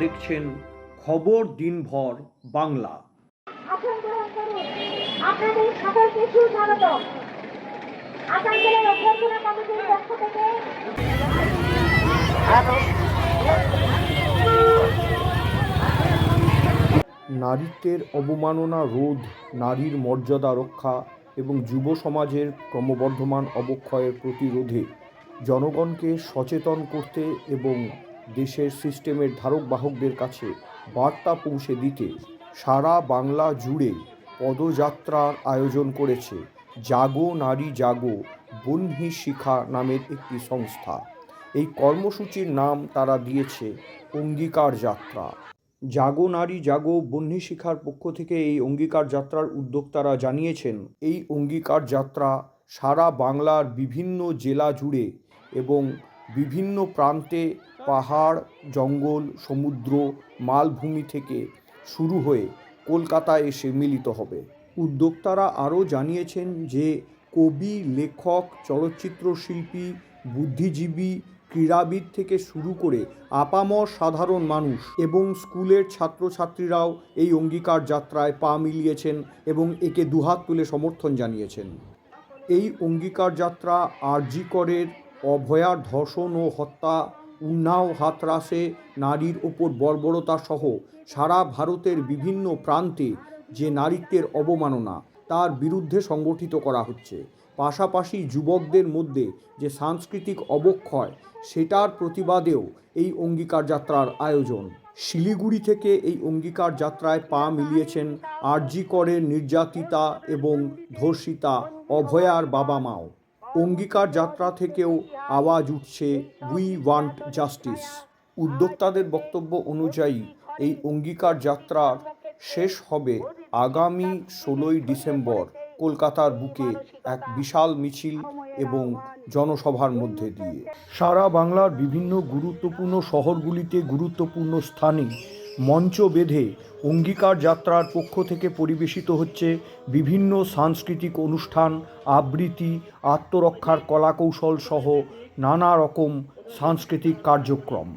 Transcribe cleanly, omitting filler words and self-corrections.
দেখছেন খবর দিনভর বাংলা। আসন গ্রহণ করুন। আপনাদের সকলকে সুস্বাগতম। আসাম জেলার অভ্যর্থনা কমিটির পক্ষ থেকে নারীত্বের অবমাননা রোধ, নারীর মর্যাদা রক্ষা এবং যুব সমাজের ক্রমবর্ধমান অবক্ষয়ের প্রতিরোধে জনগণকে সচেতন করতে এবং দেশের সিস্টেমের ধারক বাহকদের কাছে বার্তা পৌঁছে দিতে সারা বাংলা জুড়ে পদযাত্রার আয়োজন করেছে জাগো নারী জাগো বহ্নি শিখা নামের একটি সংস্থা। এই কর্মসূচির নাম তারা দিয়েছে অঙ্গীকার যাত্রা। জাগো নারী জাগো বহ্নি শিখার পক্ষ থেকে এই অঙ্গীকার যাত্রার উদ্যোক্তারা জানিয়েছেন, এই অঙ্গীকার যাত্রা সারা বাংলার বিভিন্ন জেলা জুড়ে এবং বিভিন্ন প্রান্তে পাহাড়, জঙ্গল, সমুদ্র, মালভূমি থেকে শুরু হয়ে কলকাতায় এসে মিলিত হবে। উদ্যোক্তারা আরও জানিয়েছেন যে কবি, লেখক, চলচ্চিত্র শিল্পী, বুদ্ধিজীবী, ক্রীড়াবিদ থেকে শুরু করে আপামর সাধারণ মানুষ এবং স্কুলের ছাত্রছাত্রীরাও এই অঙ্গীকার যাত্রায় পা মিলিয়েছেন এবং একে দুহাত তুলে সমর্থন জানিয়েছেন। এই অঙ্গীকার যাত্রা আরজি করের অভয়ার ধর্ষণ ও হত্যা, উন্নাও হাথরাসে নারীর ওপর বর্বরতা সহ সারা ভারতের বিভিন্ন প্রান্তে যে নারীত্বের অবমাননা তার বিরুদ্ধে সংগঠিত করা হচ্ছে। পাশাপাশি যুবকদের মধ্যে যে সাংস্কৃতিক অবক্ষয় সেটার প্রতিবাদেও এই অঙ্গীকার যাত্রার আয়োজন। শিলিগুড়ি থেকে এই অঙ্গীকার যাত্রায় পা মিলিয়েছেন আরজি করের নির্যাতিতা এবং ধর্ষিতা অভয়ার বাবা মাও। অঙ্গীকার যাত্রা থেকেও আওয়াজ উঠছে উই ওয়ান্ট জাস্টিস। উদ্যোক্তাদের বক্তব্য অনুযায়ী এই অঙ্গীকার যাত্রার শেষ হবে আগামী 16ই ডিসেম্বর কলকাতার বুকে এক বিশাল মিছিল এবং জনসভার মধ্যে দিয়ে। সারা বাংলার বিভিন্ন গুরুত্বপূর্ণ শহরগুলিতে গুরুত্বপূর্ণ স্থানে মঞ্চ বেঁধে অঙ্গীকার যাত্রার পক্ষ থেকে পরিবেশিত হচ্ছে বিভিন্ন সাংস্কৃতিক অনুষ্ঠান, আবৃত্তি, আত্মরক্ষার কলাকৌশল সহ নানা রকম সাংস্কৃতিক কার্যক্রম।